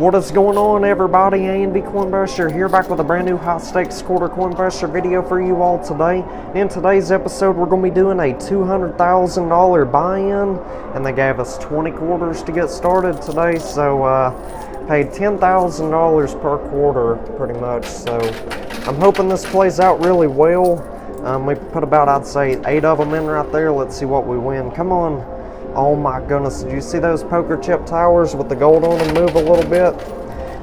What is going on, everybody? A&B Coinbusher here, back with a brand new high stakes quarter Coinbusher video for you all today. In today's episode, we're going to be doing a $200,000 buy-in, and they gave us 20 quarters to get started today, so paid $10,000 per quarter pretty much. So I'm hoping this plays out really well. We put about, I'd say, 8 of them in right there. Let's see what we win. Come on. Oh my goodness, did you see those poker chip towers with the gold on them move a little bit?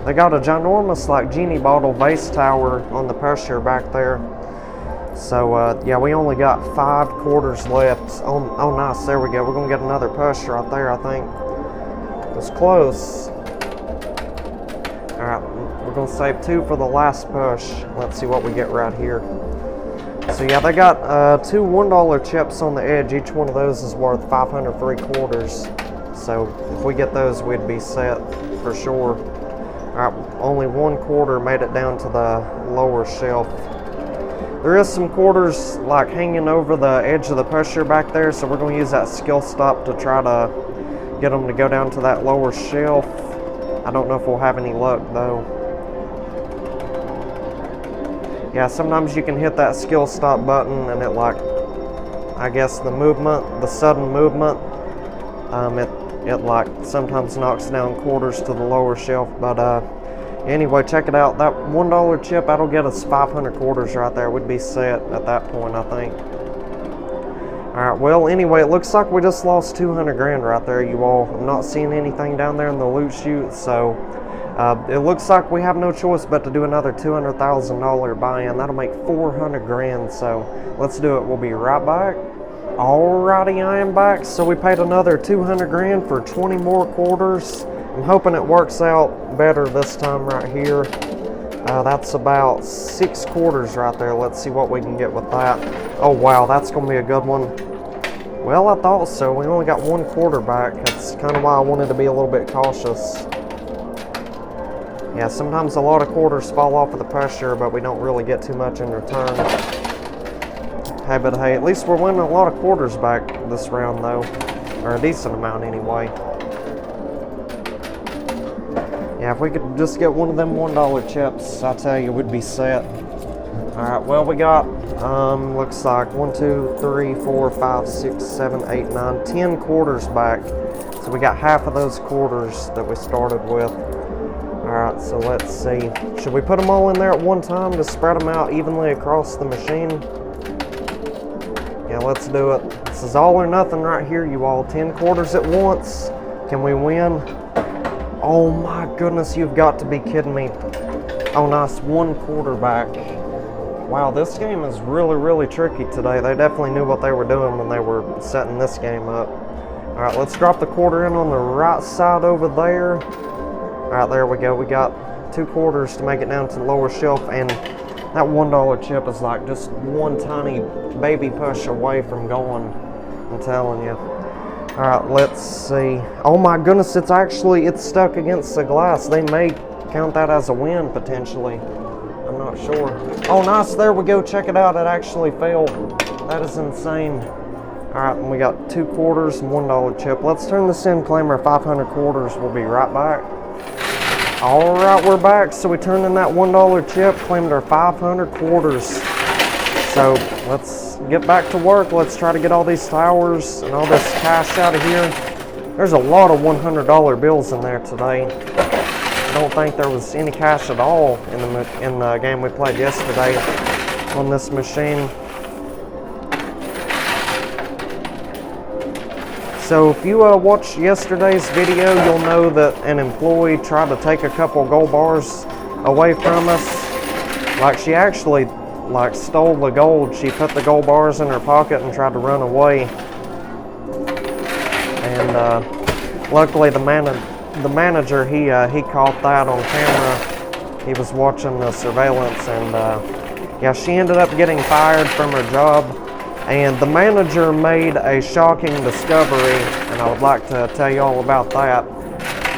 They got a ginormous like genie bottle vase tower on the pressure back there. So yeah, we only got 5 quarters left. Oh nice, there we go. We're gonna get another push right there, I think. It was close. Alright, we're gonna save 2 for the last push. Let's see what we get right here. So yeah, they got 2 $1 chips on the edge. Each one of those is worth 500 free quarters. So if we get those, we'd be set for sure. All right, only 1 quarter made it down to the lower shelf. There is some quarters like hanging over the edge of the pressure back there, so we're going to use that skill stop to try to get them to go down to that lower shelf. I don't know if we'll have any luck though. Yeah, sometimes you can hit that skill stop button and it like, I guess the sudden movement, it like sometimes knocks down quarters to the lower shelf. But anyway, check it out. That $1 chip, that'll get us 500 quarters right there. We'd be set at that point, I think. Alright, well anyway, it looks like we just lost 200 grand right there, you all. I'm not seeing anything down there in the loot chute, so it looks like we have no choice but to do another $200,000 buy-in. That'll make 400 grand, so let's do it. We'll be right back. Alrighty, I am back. So we paid another 200 grand for 20 more quarters. I'm hoping it works out better this time right here. That's about 6 quarters right there. Let's see what we can get with that. Oh wow, that's gonna be a good one. Well, I thought so. We only got 1 quarter back. That's kind of why I wanted to be a little bit cautious. Yeah, sometimes a lot of quarters fall off of the pressure, but we don't really get too much in return. Hey, but hey, at least we're winning a lot of quarters back this round, though. Or a decent amount, anyway. Yeah, if we could just get one of them $1 chips, I tell you, we'd be set. Alright, well, we got, looks like 1, 2, 3, 4, 5, 6, 7, 8, 9, 10 quarters back. So we got half of those quarters that we started with. Alright, so let's see. Should we put them all in there at one time to spread them out evenly across the machine? Yeah, let's do it. This is all or nothing right here, you all. 10 quarters at once. Can we win? Oh my goodness, you've got to be kidding me. Oh nice, 1 quarter back. Wow, this game is really, really tricky today. They definitely knew what they were doing when they were setting this game up. Alright, let's drop the quarter in on the right side over there. Alright, there we go. We got 2 quarters to make it down to the lower shelf, and that $1 chip is like just one tiny baby push away from going. I'm telling you. Alright, let's see. Oh my goodness, it's stuck against the glass. They may count that as a win, potentially. I'm not sure. Oh, nice. There we go. Check it out. It actually failed. That is insane. Alright, and we got 2 quarters and $1 chip. Let's turn this in, claim our 500 quarters. We'll be right back. Alright, we're back. So we turned in that $1 chip, claimed our 500 quarters. So let's get back to work. Let's try to get all these towers and all this cash out of here. There's a lot of $100 bills in there today. I don't think there was any cash at all in the game we played yesterday on this machine. So if you watched yesterday's video, you'll know that an employee tried to take a couple gold bars away from us. Like, she actually like stole the gold. She put the gold bars in her pocket and tried to run away. And luckily the manager he caught that on camera. He was watching the surveillance, and yeah, she ended up getting fired from her job. And the manager made a shocking discovery, and I would like to tell you all about that.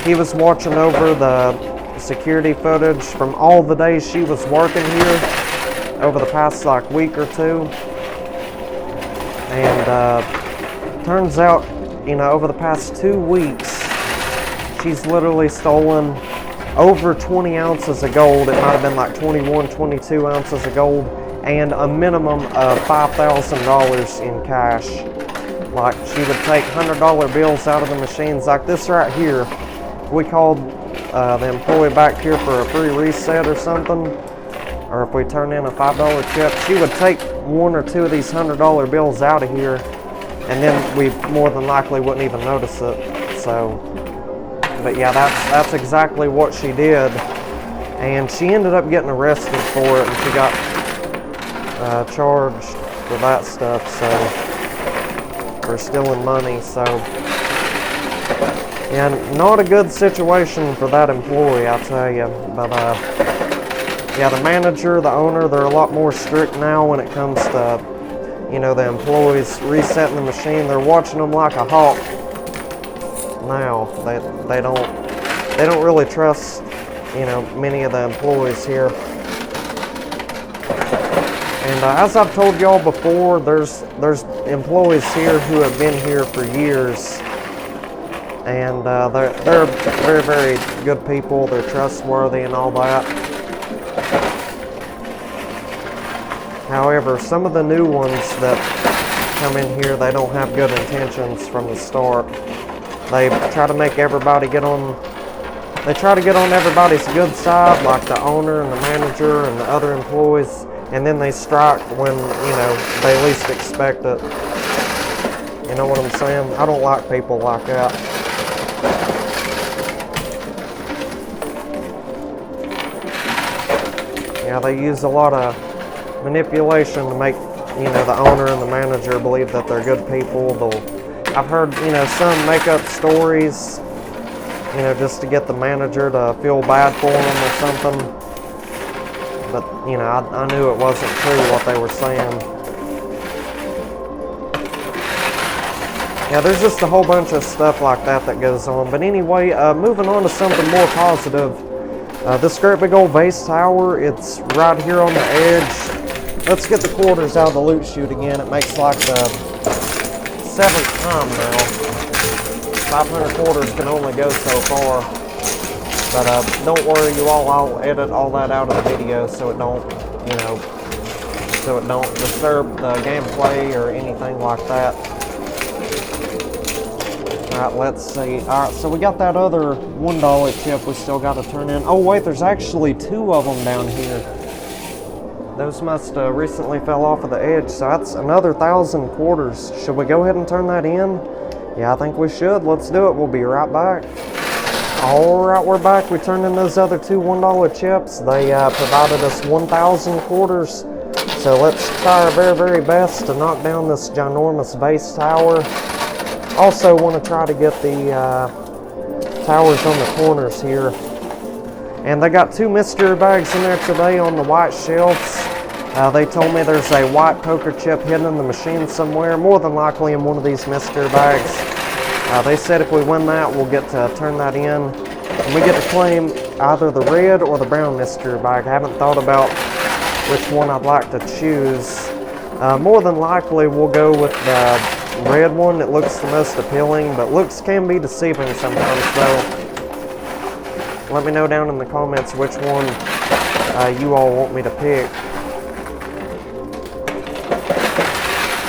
He was watching over the security footage from all the days she was working here over the past like week or 2. And turns out, you know, over the past 2 weeks, she's literally stolen over 20 ounces of gold. It might have been like 21, 22 ounces of gold, and a minimum of $5,000 in cash. Like, she would take $100 bills out of the machines like this right here. If we called the employee back here for a free reset or something, or if we turn in a $5 chip, she would take one or two of these $100 bills out of here, and then we more than likely wouldn't even notice it. So, but yeah, that's exactly what she did, and she ended up getting arrested for it, and she got charged for that stuff, so, for stealing money. So, yeah, not a good situation for that employee, I'll tell you. But yeah, the manager, the owner, they're a lot more strict now when it comes to, you know, the employees resetting the machine. They're watching them like a hawk now. They don't really trust, you know, many of the employees here. And as I've told y'all before, there's employees here who have been here for years, and they're very, very good people. They're trustworthy and all that. However, some of the new ones that come in here, they don't have good intentions from the start. They try to make everybody get on. They try to get on everybody's good side, like the owner and the manager and the other employees, and then they strike when, you know, they least expect it. You know what I'm saying? I don't like people like that. Yeah, they use a lot of manipulation to make, you know, the owner and the manager believe that they're good people. I've heard, you know, some make up stories, you know, just to get the manager to feel bad for them or something. But, you know, I knew it wasn't true what they were saying. Yeah, there's just a whole bunch of stuff like that goes on. But anyway, moving on to something more positive. This great big old base tower, it's right here on the edge. Let's get the quarters out of the loot chute again. It makes like the 7th time now. 500 quarters can only go so far. But don't worry, you all. I'll edit all that out of the video so it don't, you know, so it don't disturb the gameplay or anything like that. Alright, let's see. Alright, so we got that other $1 chip we still got to turn in. Oh wait, there's actually 2 of them down here. Those must recently fell off of the edge, so that's another 1,000 quarters. Should we go ahead and turn that in? Yeah, I think we should. Let's do it. We'll be right back. Alright, we're back. We turned in those other 2 $1 chips. They provided us 1,000 quarters. So let's try our very, very best to knock down this ginormous base tower. Also want to try to get the towers on the corners here. And they got 2 mystery bags in there today on the white shelves. They told me there's a white poker chip hidden in the machine somewhere, more than likely in one of these mystery bags. They said if we win that, we'll get to turn that in. And we get to claim either the red or the brown mystery bag. I haven't thought about which one I'd like to choose. More than likely, we'll go with the red one. It looks the most appealing, but looks can be deceiving sometimes, so let me know down in the comments which one you all want me to pick.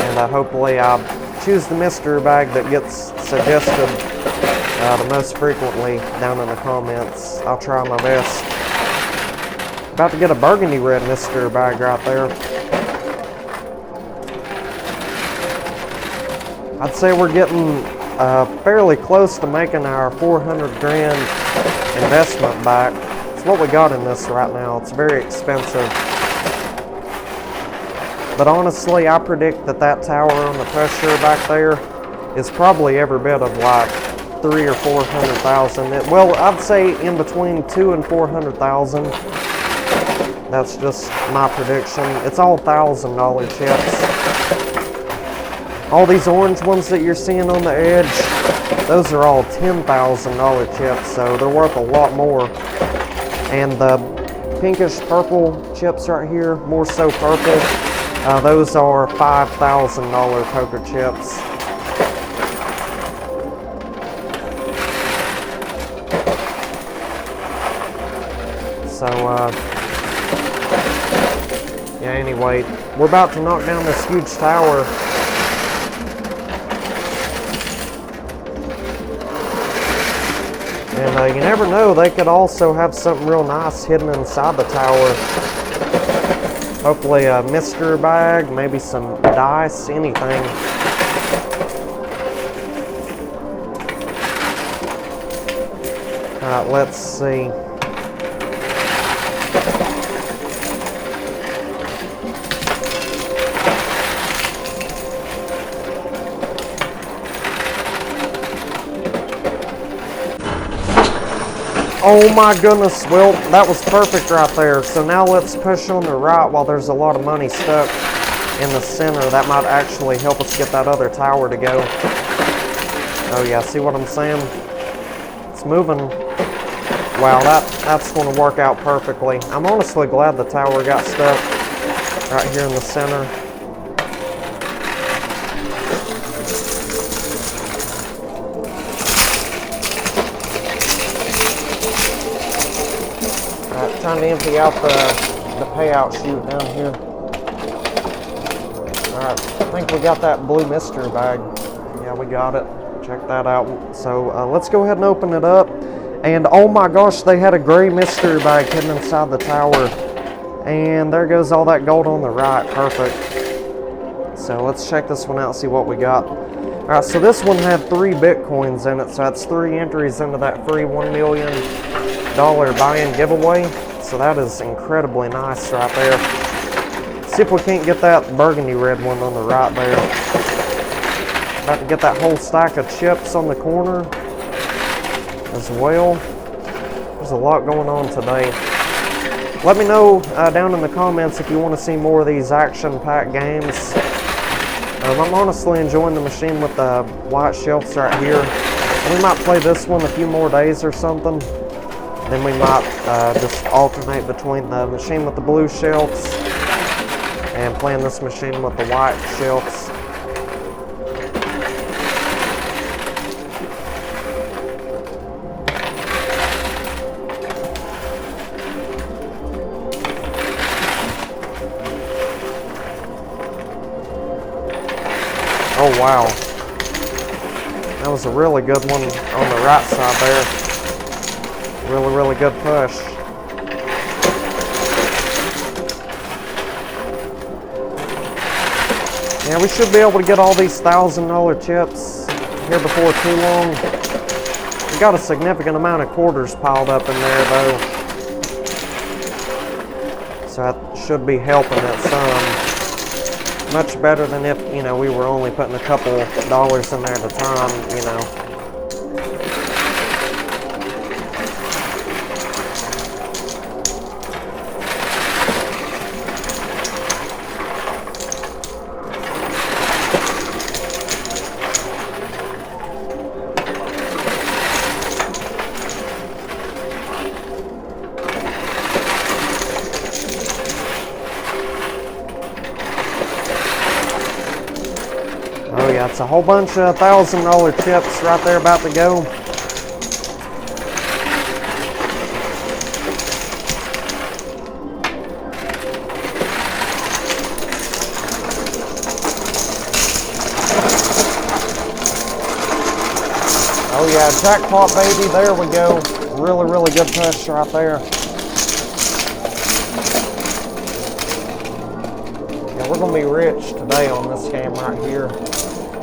And hopefully I'll choose the mystery bag that gets suggested the most frequently down in the comments. I'll try my best. About to get a burgundy red mystery bag right there. I'd say we're getting fairly close to making our 400 grand investment back. It's what we got in this right now. It's very expensive. But honestly, I predict that tower on the pressure back there is probably every bit of like 300,000 or 400,000. Well, I'd say in between 200,000 and 400,000. That's just my prediction. It's all $1,000 chips. All these orange ones that you're seeing on the edge, those are all $10,000 chips, so they're worth a lot more. And the pinkish purple chips right here, more so purple, those are $5,000 poker chips. So, yeah, anyway, we're about to knock down this huge tower. And you never know, they could also have something real nice hidden inside the tower. Hopefully a mystery bag, maybe some dice, anything. Alright, let's see. Oh my goodness, well, that was perfect right there. So now let's push on the right while there's a lot of money stuck in the center. That might actually help us get that other tower to go. Oh yeah, see what I'm saying? It's moving. Wow, that's going to work out perfectly. I'm honestly glad the tower got stuck right here in the center. Trying to empty out the payout chute down here. Alright, I think we got that blue mystery bag. Yeah, we got it. Check that out. So let's go ahead and open it up. And oh my gosh, they had a gray mystery bag hidden inside the tower. And there goes all that gold on the right. Perfect. So let's check this one out, see what we got. Alright, so this one had 3 Bitcoins in it. So that's 3 entries into that free $1 million buy-in giveaway. So that is incredibly nice right there. See if we can't get that burgundy red one on the right there. About to get that whole stack of chips on the corner as well. There's a lot going on today. Let me know down in the comments if you want to see more of these action-packed games. I'm honestly enjoying the machine with the white shelves right here. We might play this one a few more days or something. Then we might just alternate between the machine with the blue shelves and playing this machine with the white shelves. Oh wow, that was a really good one on the right side there. Really good push. Yeah, we should be able to get all these $1,000 chips here before too long. We got a significant amount of quarters piled up in there though. So that should be helping it some. Much better than if, you know, we were only putting a couple dollars in there at a time, you know. Oh yeah, it's a whole bunch of $1,000 chips right there about to go. Oh yeah, jackpot baby, there we go. Really good push right there. Yeah, we're gonna be rich today on this game right here.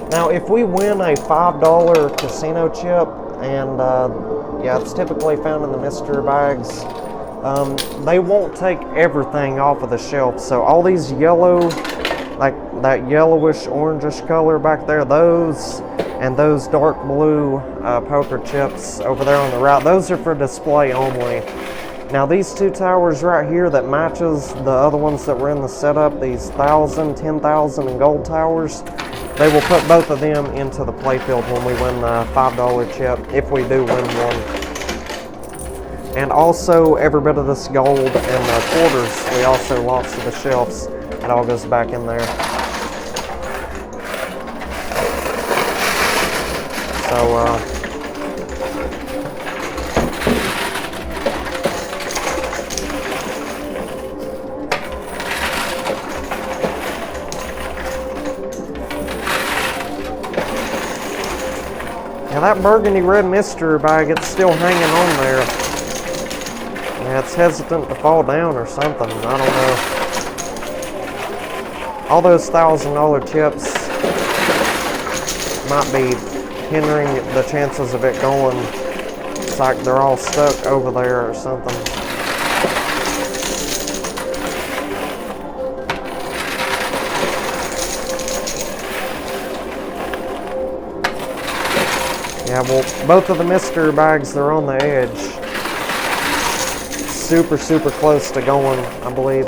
Now, if we win a $5 casino chip, and yeah, it's typically found in the mystery bags, they won't take everything off of the shelf. So all these yellow, like that yellowish orangish color back there, those, and those dark blue poker chips over there on the right, those are for display only. Now these 2 towers right here that matches the other ones that were in the setup, these 1,000, 10,000 and gold towers, they will put both of them into the playfield when we win the $5 chip, if we do win one. And also, every bit of this gold and the quarters we also lost to the shelves. It all goes back in there. So, Yeah, that burgundy red mystery bag, it's still hanging on there. Yeah, it's hesitant to fall down or something. I don't know. All those $1,000 chips might be hindering the chances of it going. It's like they're all stuck over there or something. Yeah, well, both of the mystery bags, they're on the edge. Super, super close to going, I believe.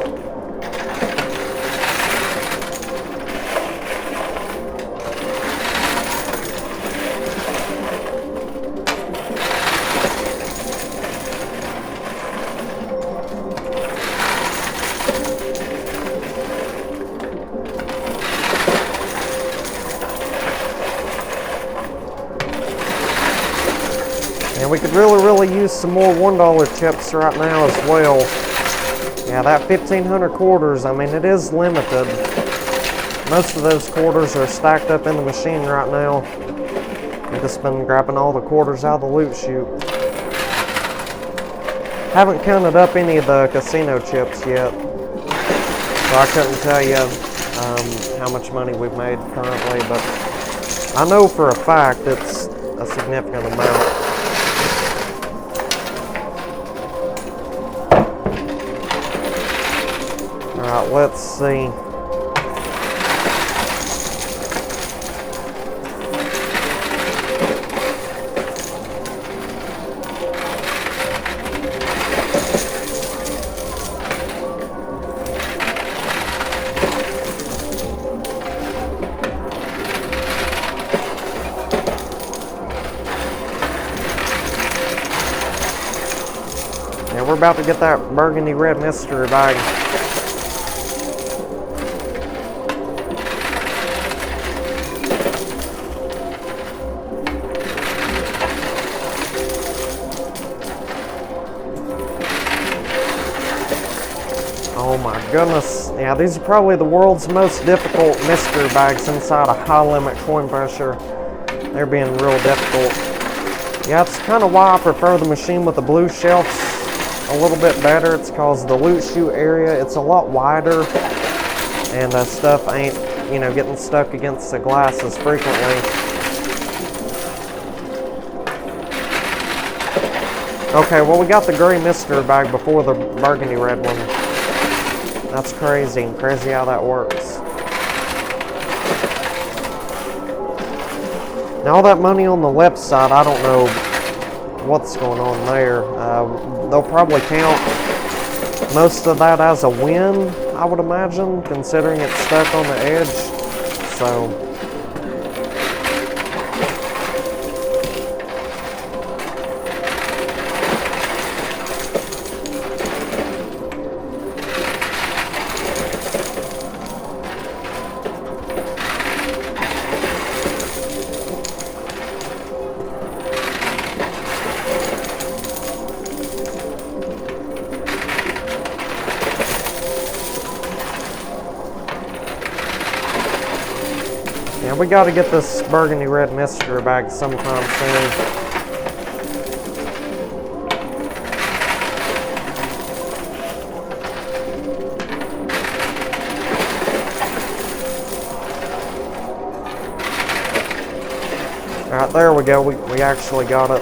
And we could really use some more $1 chips right now as well. Yeah, that 1,500 quarters, I mean, it is limited. Most of those quarters are stacked up in the machine right now. I've just been grabbing all the quarters out of the loot chute. Haven't counted up any of the casino chips yet. So I couldn't tell you how much money we've made currently, but I know for a fact it's a significant amount. Alright, let's see. Yeah, we're about to get that burgundy red mystery bag. Oh my goodness. Yeah, these are probably the world's most difficult mystery bags inside a high limit coin pressure. They're being real difficult. Yeah, it's kind of why I prefer the machine with the blue shelves a little bit better. It's because the loot chute area, it's a lot wider and stuff ain't, you know, getting stuck against the glass as frequently. Okay, well, we got the gray mystery bag before the burgundy red one. That's crazy. Crazy how that works. Now, all that money on the left side, I don't know what's going on there. They'll probably count most of that as a win, I would imagine, considering it's stuck on the edge. So yeah, we got to get this burgundy red mystery bag sometime soon. Alright, there we go. We actually got it.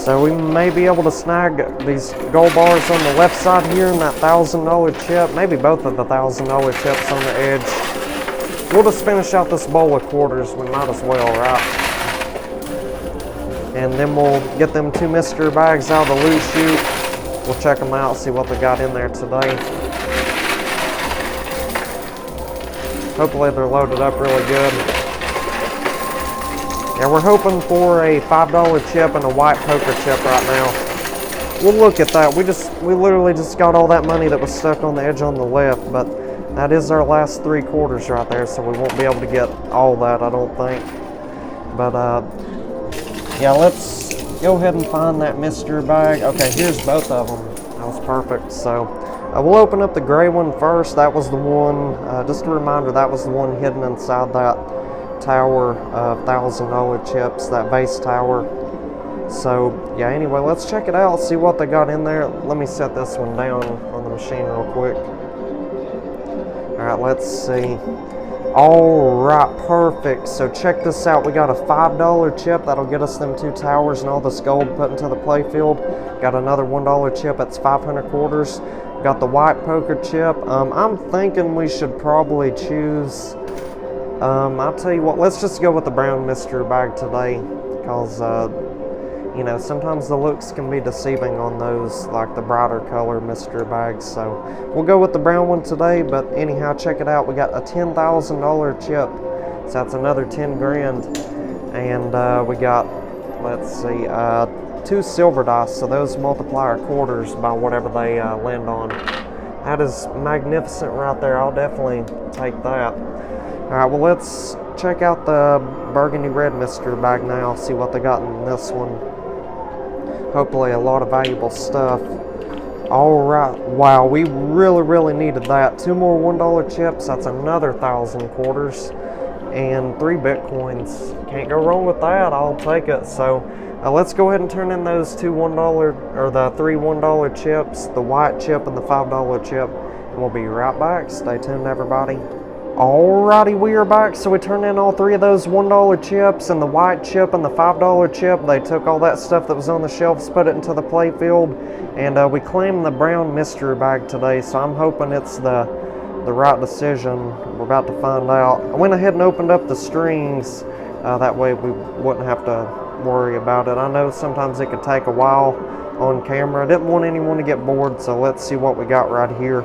So we may be able to snag these gold bars on the left side here and that $1,000 chip. Maybe both of the $1,000 chips on the edge. We'll just finish out this bowl of quarters. We might as well, right? And then we'll get them 2 mystery bags out of the loot chute. We'll check them out, see what they got in there today. Hopefully they're loaded up really good. Yeah, we're hoping for a $5 chip and a white poker chip right now. We'll look at that. We literally just got all that money that was stuck on the edge on the left, but that is our last 3 quarters right there, so we won't be able to get all that, I don't think. But yeah, let's go ahead and find that mystery bag. Okay, here's both of them. That was perfect. So we'll open up the gray one first. That was the one, just a reminder, that was the one hidden inside that tower of $1,000 chips, that base tower. So yeah, anyway, let's check it out, see what they got in there. Let me set this one down on the machine real quick. Alright, let's see. Alright, perfect. So check this out. We got a $5 chip. That'll get us them 2 towers and all this gold put into the playfield. Got another $1 chip. That's 500 quarters. Got the white poker chip. I'm thinking we should probably choose... I'll tell you what, let's just go with the brown mystery bag today. Because, you know, sometimes the looks can be deceiving on those, like the brighter color mystery bags. So we'll go with the brown one today. But anyhow, check it out. We got a $10,000 chip. So that's another 10 grand. And we got, let's see, 2 silver dice. So those multiply our quarters by whatever they land on. That is magnificent right there. I'll definitely take that. Alright, well, let's check out the burgundy red mystery bag now. See what they got in this one. Hopefully a lot of valuable stuff. Alright, wow, we really needed that. 2 more $1 chips, that's another 1,000 quarters. And 3 bitcoins. Can't go wrong with that, I'll take it. So let's go ahead and turn in those 2 $1, or the 3 $1 chips, the white chip and the $5 chip. And we'll be right back. Stay tuned, everybody. Alrighty, we are back. So we turned in all 3 of those $1 chips and the white chip and the $5 chip. They took all that stuff that was on the shelves, put it into the playfield, and we claimed the brown mystery bag today. So I'm hoping it's the right decision. We're about to find out. I went ahead and opened up the strings. That way we wouldn't have to worry about it. I know sometimes it could take a while on camera. I didn't want anyone to get bored, so let's see what we got right here.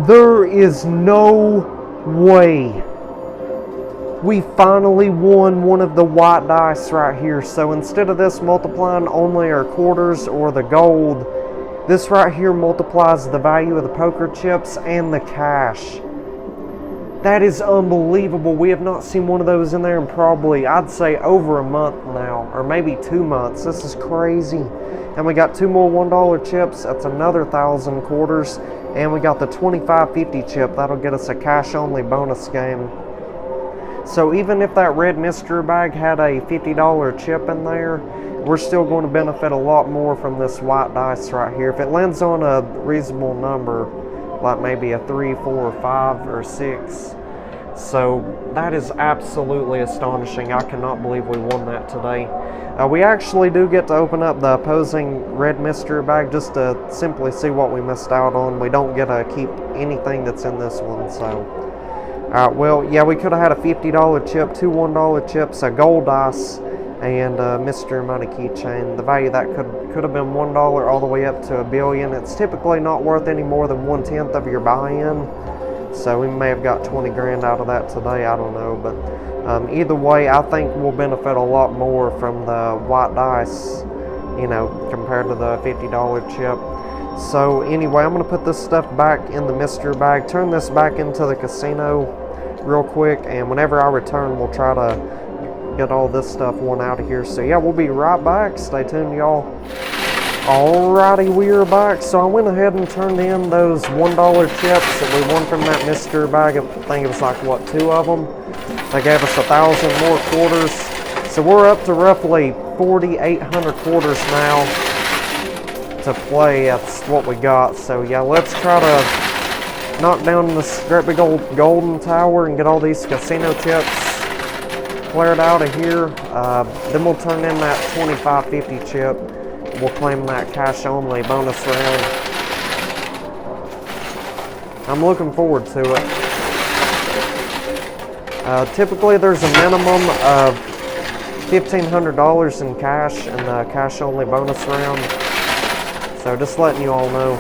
There is no way. We finally won one of the white dice right here. So instead of this multiplying only our quarters or the gold, this right here multiplies the value of the poker chips and the cash. That is unbelievable. We have not seen one of those in there in probably, I'd say, over a month now, or maybe 2 months. This is crazy. And we got 2 more $1 chips. That's another 1,000 quarters. And we got the 2550 chip. That'll get us a cash-only bonus game. So even if that red mystery bag had a $50 chip in there, we're still going to benefit a lot more from this white dice right here. If it lands on a reasonable number, like maybe a 3, 4, or 5, or 6. So that is absolutely astonishing. I cannot believe we won that today. We actually do get to open up the opposing red mystery bag just to simply see what we missed out on. We don't get to keep anything that's in this one. So, alright, well, yeah, we could have had a $50 chip, 2 $1 chips, a gold dice, and a mystery money keychain. The value of that could have been $1 all the way up to $1 billion. It's typically not worth any more than 1/10 of your buy-in. So we may have got 20 grand out of that today, I don't know. But either way, I think we'll benefit a lot more from the white dice, you know, compared to the $50 chip. So anyway, I'm going to put this stuff back in the mystery bag, turn this back into the casino real quick, and whenever I return, we'll try to get all this stuff won out of here. So yeah, we'll be right back. Stay tuned, y'all. Alrighty, we are back. So I went ahead and turned in those $1 chips that we won from that mystery bag. I think it was like, what, 2 of them? They gave us 1,000 more quarters. So we're up to roughly 4,800 quarters now to play. That's what we got. So yeah, let's try to knock down this great big old golden tower and get all these casino chips cleared out of here. Then we'll turn in that 2550 chip. We'll claim that cash only bonus round. I'm looking forward to it. Typically there's a minimum of $1,500 in cash in the cash only bonus round. So just letting you all know.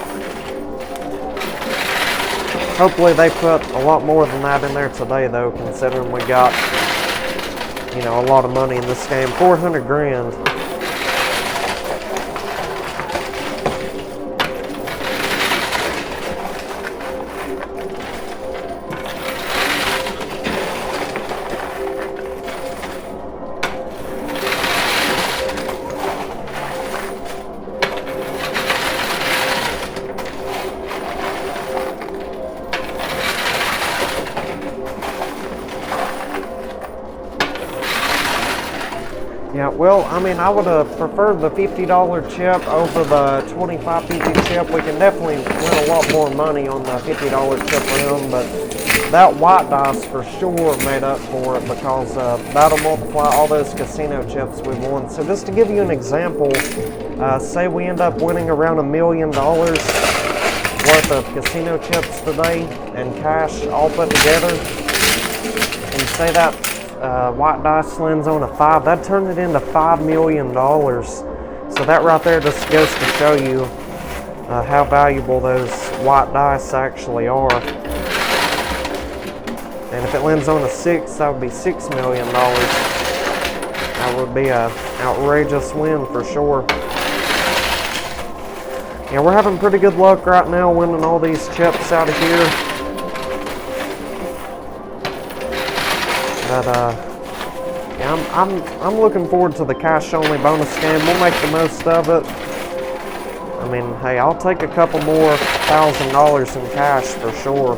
Hopefully they put a lot more than that in there today though, considering we got, you know, a lot of money in this game. 400 grand. well, I mean, I would have preferred the $50 chip over the $25.50 chip. We can definitely win a lot more money on the $50 chip round, but that white dice for sure made up for it because that'll multiply all those casino chips we won. So just to give you an example, say we end up winning around $1 million worth of casino chips today and cash all put together, and say that white dice lands on a 5, that turned it into $5 million. So that right there just goes to show you how valuable those white dice actually are. And if it lands on a 6, that would be $6 million. That would be an outrageous win for sure. Yeah, we're having pretty good luck right now winning all these chips out of here. But yeah, I'm looking forward to the cash only bonus game. We'll make the most of it. I mean, hey, I'll take a couple more $1,000 in cash for sure.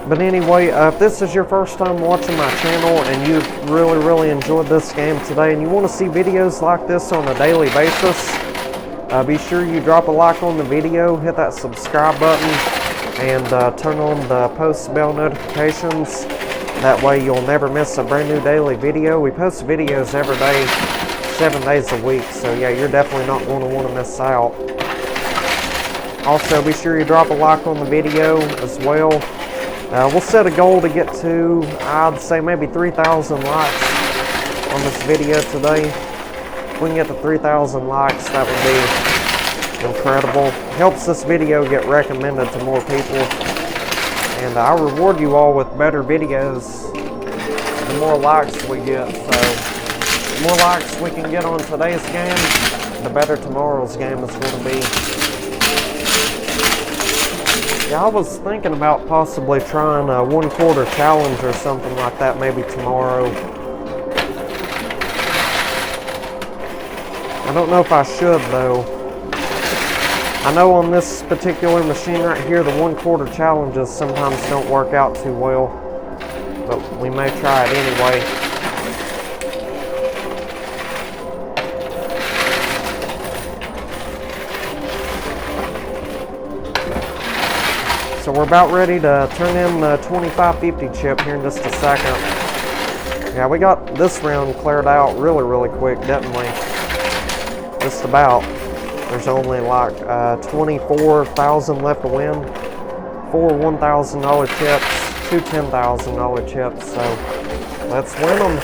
But anyway, if this is your first time watching my channel and you've really enjoyed this game today and you want to see videos like this on a daily basis, be sure you drop a like on the video, hit that subscribe button, and turn on the post bell notifications. That way you'll never miss a brand new daily video. We post videos every day, 7 days a week, so yeah, you're definitely not going to want to miss out. Also, be sure you drop a like on the video as well. We'll set a goal to get to, I'd say maybe 3,000 likes on this video today. If we can get to 3,000 likes, that would be incredible. It helps this video get recommended to more people. And I reward you all with better videos the more likes we get. So the more likes we can get on today's game, the better tomorrow's game is going to be. Yeah, I was thinking about possibly trying a 1/4 challenge or something like that maybe tomorrow. I don't know if I should though. I know on this particular machine right here, the 1/4 challenges sometimes don't work out too well, but we may try it anyway. So we're about ready to turn in the 25.50 chip here in just a second. Yeah, we got this round cleared out really quick, didn't we? Just about. There's only like 24,000 left to win. 4 $1,000 chips, 2 $10,000 chips. So let's win them.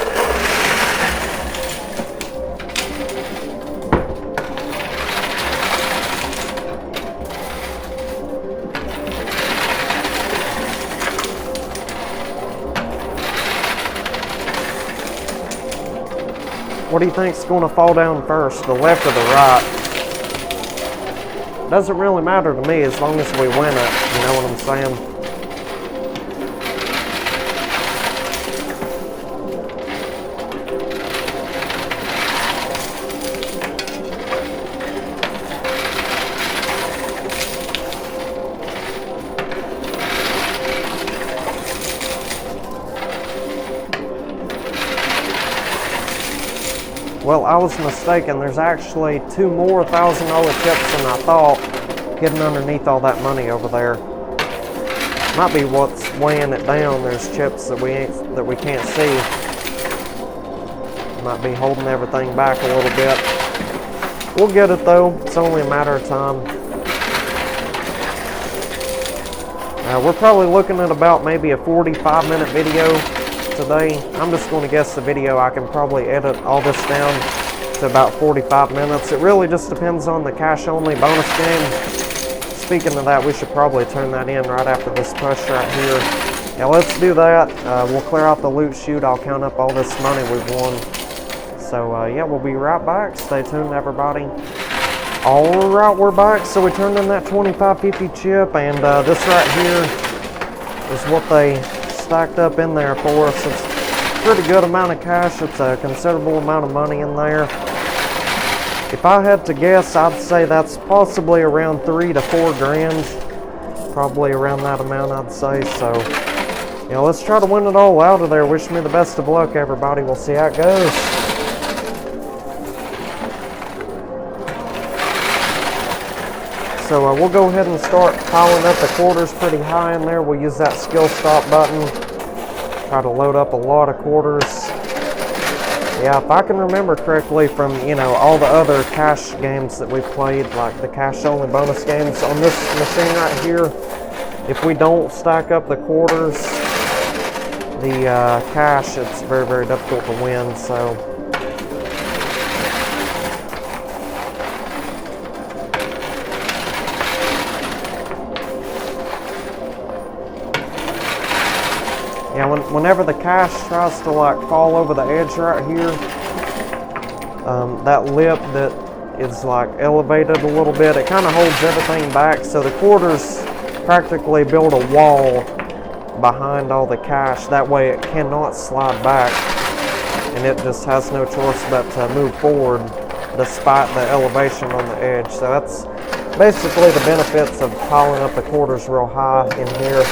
What do you think's going to fall down first, the left or the right? Doesn't really matter to me as long as we win it, you know what I'm saying? Well, I was mistaken. There's actually 2 more $1,000 chips than I thought hidden underneath all that money over there. Might be what's weighing it down. There's chips that we can't see. Might be holding everything back a little bit. We'll get it though. It's only a matter of time. We're probably looking at about maybe a 45-minute video today. I'm just going to guess the video. I can probably edit all this down to about 45 minutes. It really just depends on the cash only bonus game. Speaking of that, we should probably turn that in right after this push right here. Yeah, let's do that. We'll clear out the loot chute. I'll count up all this money we've won. So yeah, we'll be right back. Stay tuned, everybody. All right, we're back. So we turned in that 25.50 chip, and this right here is what they stacked up in there for us. It's a pretty good amount of cash. It's a considerable amount of money in there. If I had to guess, I'd say that's possibly around 3 to 4 grand. probably around that amount, I'd say. So, you know, let's try to win it all out of there. Wish me the best of luck, everybody. We'll see how it goes. So we'll go ahead and start piling up the quarters pretty high in there. We'll use that skill stop button. Try to load up a lot of quarters. Yeah, if I can remember correctly from, you know, all the other cash games that we've played, like the cash only bonus games on this machine right here, if we don't stack up the quarters, the cash, it's very, very difficult to win. So yeah, whenever the cash tries to like fall over the edge right here, that lip that is like elevated a little bit, it kind of holds everything back. So the quarters practically build a wall behind all the cash. That way it cannot slide back, and it just has no choice but to move forward despite the elevation on the edge. So that's basically the benefits of piling up the quarters real high in here.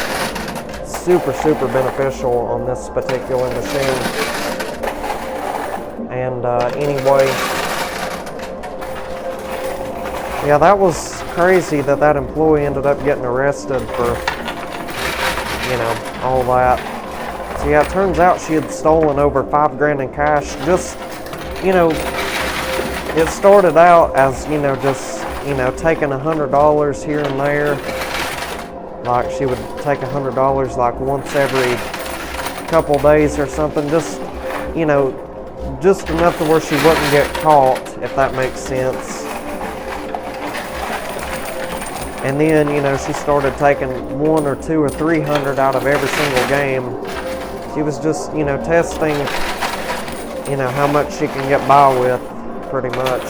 Super, super beneficial on this particular machine. And anyway, yeah, that was crazy that that employee ended up getting arrested for, you know, all that. So yeah, it turns out she had stolen over $5 grand in cash. Just, you know, it started out as, you know, just, you know, taking $100 here and there. Like she would take $100 like once every couple days or something. Just, you know, just enough to where she wouldn't get caught, if that makes sense. And then, you know, she started taking $100 or $200 or $300 out of every single game. She was just, you know, testing, you know, how much she can get by with, pretty much.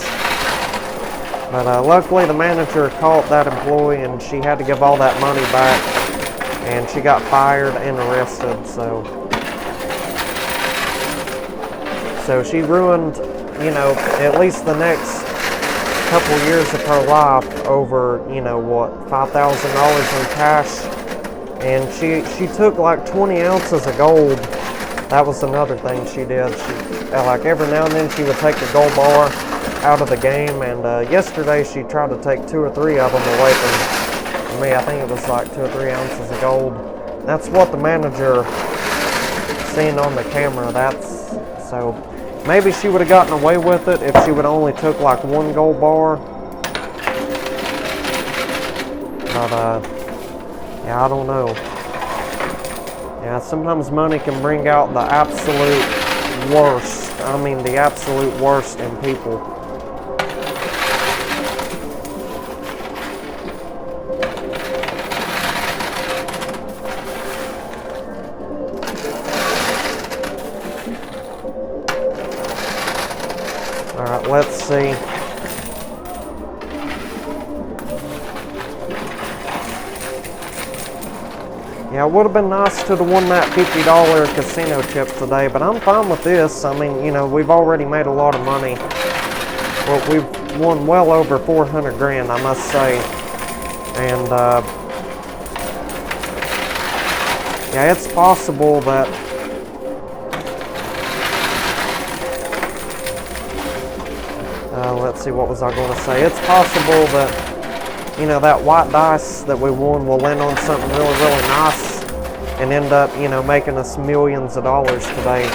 But luckily the manager caught that employee, and she had to give all that money back, and she got fired and arrested. So she ruined, you know, at least the next couple years of her life over, you know, what, $5,000 in cash. And she took like 20 ounces of gold. That was another thing she did. She, like every now and then she would take the gold bar out of the game, and yesterday she tried to take 2 or 3 of them away from me. I think it was like 2 or 3 ounces of gold. That's what the manager seen on the camera. So maybe she would have gotten away with it if she would only took like 1 gold bar. But yeah, I don't know. Yeah, sometimes money can bring out the absolute worst. I mean, the absolute worst in people. Alright, let's see. Yeah, it would have been nice to have won that $50 casino chip today, but I'm fine with this. I mean, you know, we've already made a lot of money. Well, we've won well over 400 grand, I must say. And, yeah, it's possible that let's see, what was I going to say? It's possible that, you know, that white dice that we won will land on something really, really nice and end up, you know, making us millions of dollars today.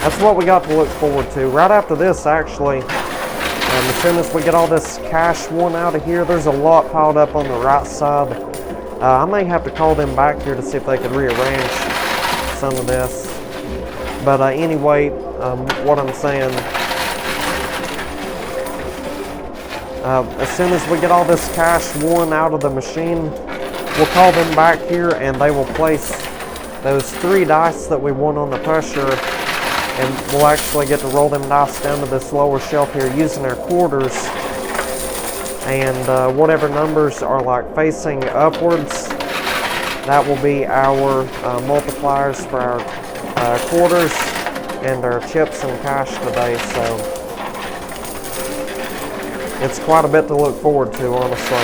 That's what we got to look forward to. Right after this, actually, as soon as we get all this cash won out of here, there's a lot piled up on the right side. I may have to call them back here to see if they could rearrange some of this. But anyway, what I'm saying, as soon as we get all this cash won out of the machine, we'll call them back here, and they will place those 3 dice that we won on the pressure, and we'll actually get to roll them dice down to this lower shelf here using our quarters. And whatever numbers are like facing upwards, that will be our multipliers for our quarters and our chips and cash today. So it's quite a bit to look forward to, honestly.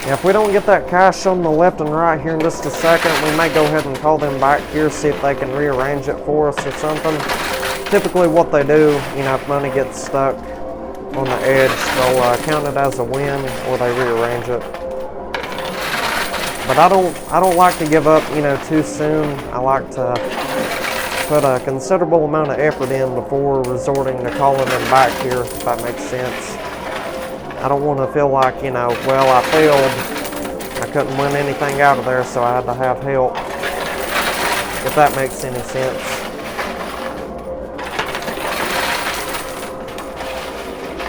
Now, if we don't get that cash on the left and right here in just a second, we may go ahead and call them back here, see if they can rearrange it for us or something. Typically what they do, you know, if money gets stuck on the edge, they'll count it as a win or they rearrange it. But I don't like to give up, you know, too soon. I like to put a considerable amount of effort in before resorting to calling them back here, if that makes sense. I don't want to feel like, you know, well, I failed. I couldn't win anything out of there, so I had to have help. If that makes any sense.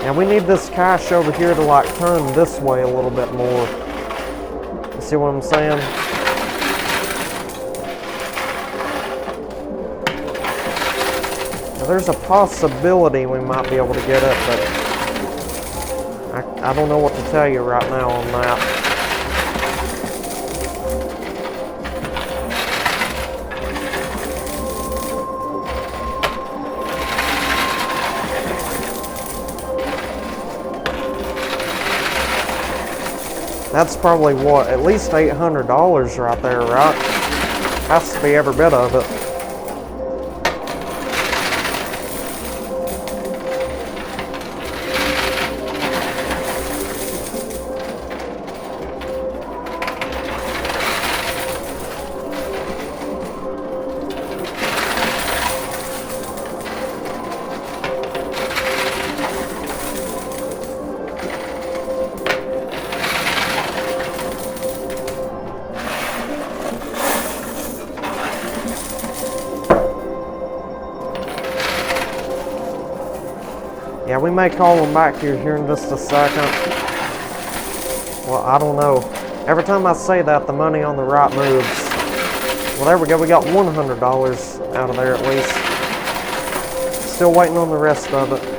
Now we need this cash over here to like turn this way a little bit more. You see what I'm saying? Now there's a possibility we might be able to get it, but I don't know what to tell you right now on that. That's probably what, at least $800 right there, right? Has to be every bit of it. Yeah, we may call them back here in just a second. Well, I don't know. Every time I say that, the money on the right moves. Well, there we go. We got $100 out of there at least. Still waiting on the rest of it.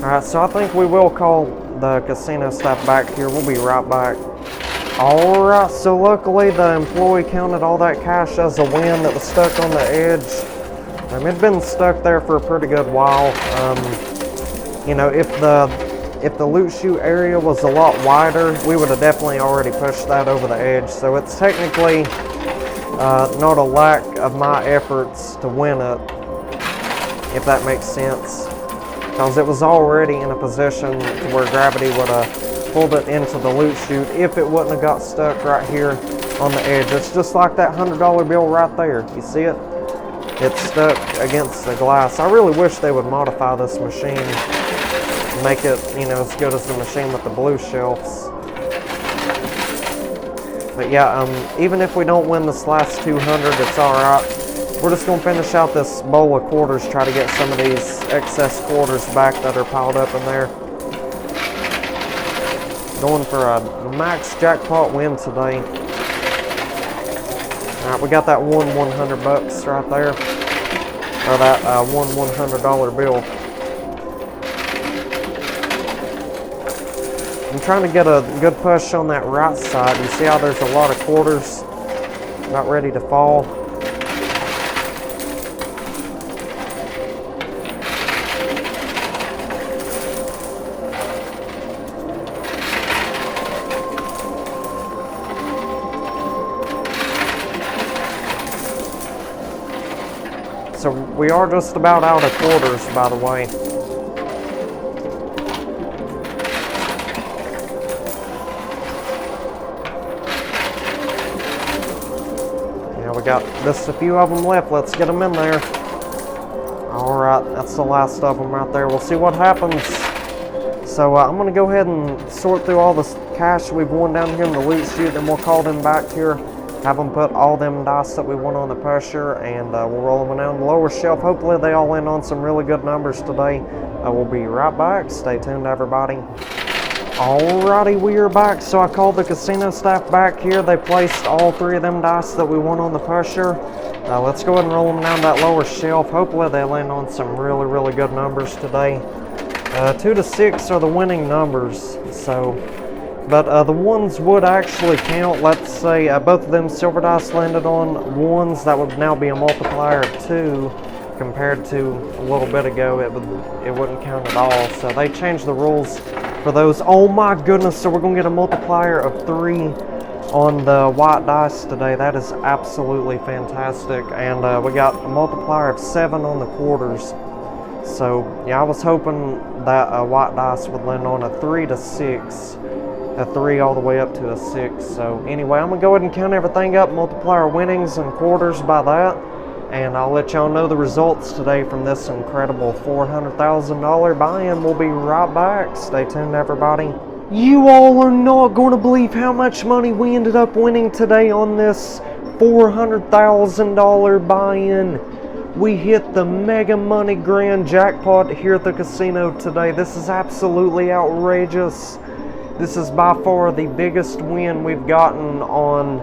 Alright, so I think we will call the casino staff back here. We'll be right back. Alright, so luckily the employee counted all that cash as a win that was stuck on the edge. It'd been stuck there for a pretty good while. You know, if the loot chute area was a lot wider, we would have definitely already pushed that over the edge. So it's technically not a lack of my efforts to win it, if that makes sense. Because it was already in a position to where gravity would have pulled it into the loot chute if it wouldn't have got stuck right here on the edge. It's just like that $100 bill right there. You see it? It's stuck against the glass. I really wish they would modify this machine, make it, you know, as good as the machine with the blue shelves. But yeah, even if we don't win this last 200, it's alright. We're just going to finish out this bowl of quarters, try to get some of these excess quarters back that are piled up in there. Going for a max jackpot win today. Alright, we got that one $100 right there. Or that one $100 bill. I'm trying to get a good push on that right side. You see how there's a lot of quarters about ready to fall? So we are just about out of quarters, by the way. got just a few of them left. Let's get them in there. All right, that's the last of them right there. We'll see what happens. So I'm going to go ahead and sort through all this cash we've won down here in the loot chute, then we'll call them back here, have them put all them dice that we won on the pressure, and we'll roll them down the lower shelf. Hopefully they all land on some really good numbers today. We'll be right back. Stay tuned, everybody. Alrighty, we are back. So I called the casino staff back here. They placed all 3 of them dice that we won on the pressure. Let's go ahead and roll them down that lower shelf. Hopefully they land on some really good numbers today. 2 to 6 are the winning numbers, so, but the ones would actually count. Let's say both of them silver dice landed on ones, that would now be a multiplier of 2 compared to a little bit ago. It wouldn't count at all. So they changed the rules for those. Oh my goodness! So we're gonna get a multiplier of 3 on the white dice today. That is absolutely fantastic. And we got a multiplier of 7 on the quarters. So yeah, I was hoping that white dice would land on a 3 to 6, a 3 all the way up to a 6. So anyway, I'm gonna go ahead and count everything up, multiply our winnings and quarters by that, and I'll let y'all know the results today from this incredible $400,000 buy-in. We'll be right back. Stay tuned, everybody. You all are not going to believe how much money we ended up winning today on this $400,000 buy-in. We hit the mega money grand jackpot here at the casino today. This is absolutely outrageous. This is by far the biggest win we've gotten on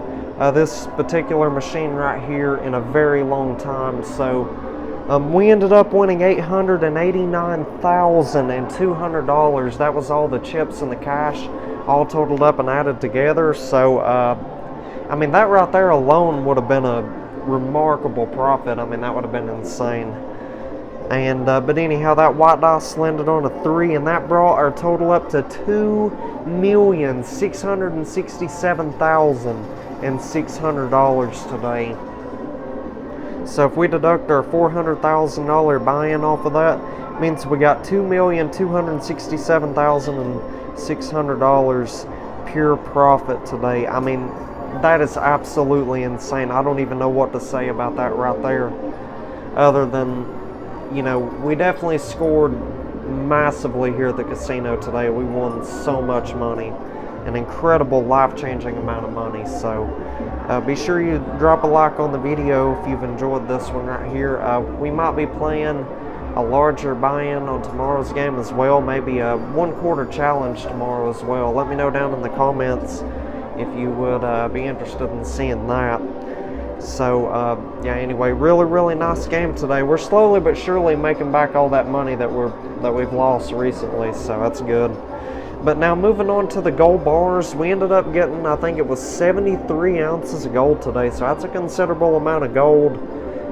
this particular machine right here in a very long time. So we ended up winning $889,200. That was all the chips and the cash all totaled up and added together. So I mean, that right there alone would have been a remarkable profit. I mean, that would have been insane. And but anyhow, that white dice landed on a 3, and that brought our total up to $2,667,600 today. So if we deduct our $400,000 buy-in off of that, it means we got $2,267,600 pure profit today. I mean, that is absolutely insane. I don't even know what to say about that right there, other than, you know, we definitely scored massively here at the casino today. We won so much money, an incredible life-changing amount of money. So be sure you drop a like on the video if you've enjoyed this one right here. We might be playing a larger buy-in on tomorrow's game as well, maybe a 1/4 challenge tomorrow as well. Let me know down in the comments if you would be interested in seeing that. So yeah, anyway, really nice game today. We're slowly but surely making back all that money that we've lost recently, so that's good. But now moving on to the gold bars, we ended up getting, I think it was 73 ounces of gold today, so that's a considerable amount of gold.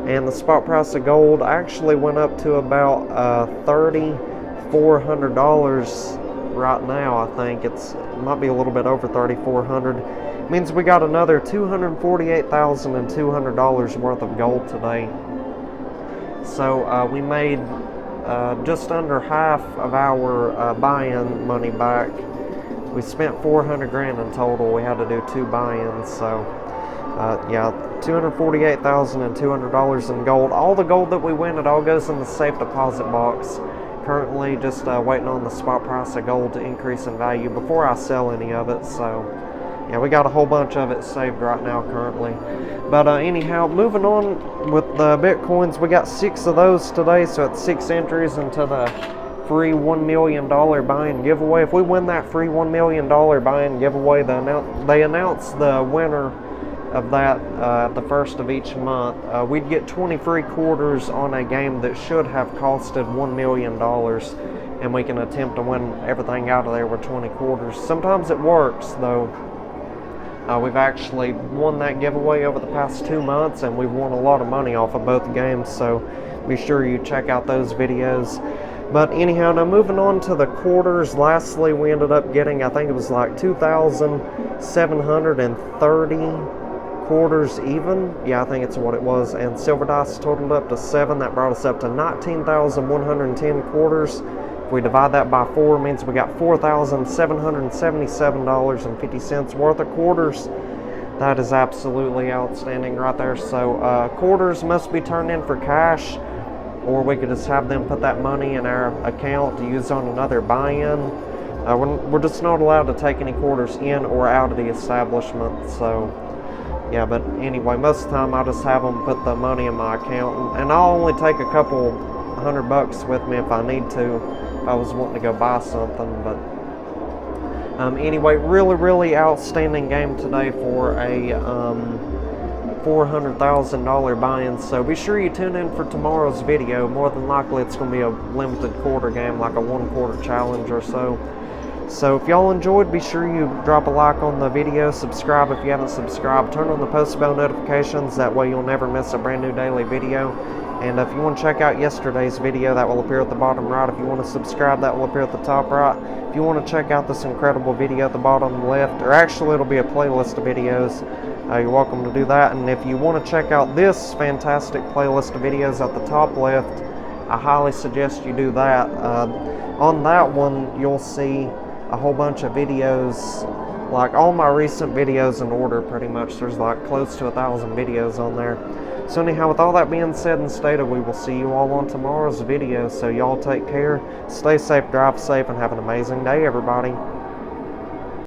And the spot price of gold actually went up to about $3,400 right now. I think it might be a little bit over 3,400. Means we got another $248,200 worth of gold today. So we made just under half of our buy-in money back. We spent 400 grand in total. We had to do 2 buy-ins, so yeah, $248,200 in gold. All the gold that we win, it all goes in the safe deposit box. Currently just waiting on the spot price of gold to increase in value before I sell any of it. So yeah, we got a whole bunch of it saved right now currently. But anyhow, moving on with the Bitcoins, we got 6 of those today, so it's 6 entries into the free $1 million buy-in giveaway. If we win that free $1 million buy-in giveaway, they announce the winner of that at the first of each month. We'd get 20 free quarters on a game that should have costed $1 million, and we can attempt to win everything out of there with 20 quarters. Sometimes it works, though. We've actually won that giveaway over the past 2 months, and we've won a lot of money off of both games, so be sure you check out those videos. But anyhow, now moving on to the quarters, lastly we ended up getting, I think it was like 2,730 quarters even. Yeah, I think it's what it was. And silver dice totaled up to 7. That brought us up to 19,110 quarters. If we divide that by 4, it means we got $4,777.50 worth of quarters. That is absolutely outstanding right there. So quarters must be turned in for cash, or we could just have them put that money in our account to use on another buy-in. We're just not allowed to take any quarters in or out of the establishment. So yeah, but anyway, most of the time I just have them put the money in my account, and I'll only take a couple $100 with me if I need to, if I was wanting to go buy something. But anyway, really outstanding game today for a $400,000 buy-in. So be sure you tune in for tomorrow's video. More than likely it's going to be a limited quarter game, like a 1/4 challenge or so. So if y'all enjoyed, be sure you drop a like on the video, subscribe if you haven't subscribed, turn on the post bell notifications, that way you'll never miss a brand new daily video. And if you want to check out yesterday's video, that will appear at the bottom right. If you want to subscribe, that will appear at the top right. If you want to check out this incredible video at the bottom left, or actually it'll be a playlist of videos, you're welcome to do that. And if you want to check out this fantastic playlist of videos at the top left, I highly suggest you do that. On that one, you'll see a whole bunch of videos, like all my recent videos in order pretty much. There's like close to 1,000 videos on there. So anyhow, with all that being said and stated, we will see you all on tomorrow's video. So y'all take care, stay safe, drive safe, and have an amazing day, everybody.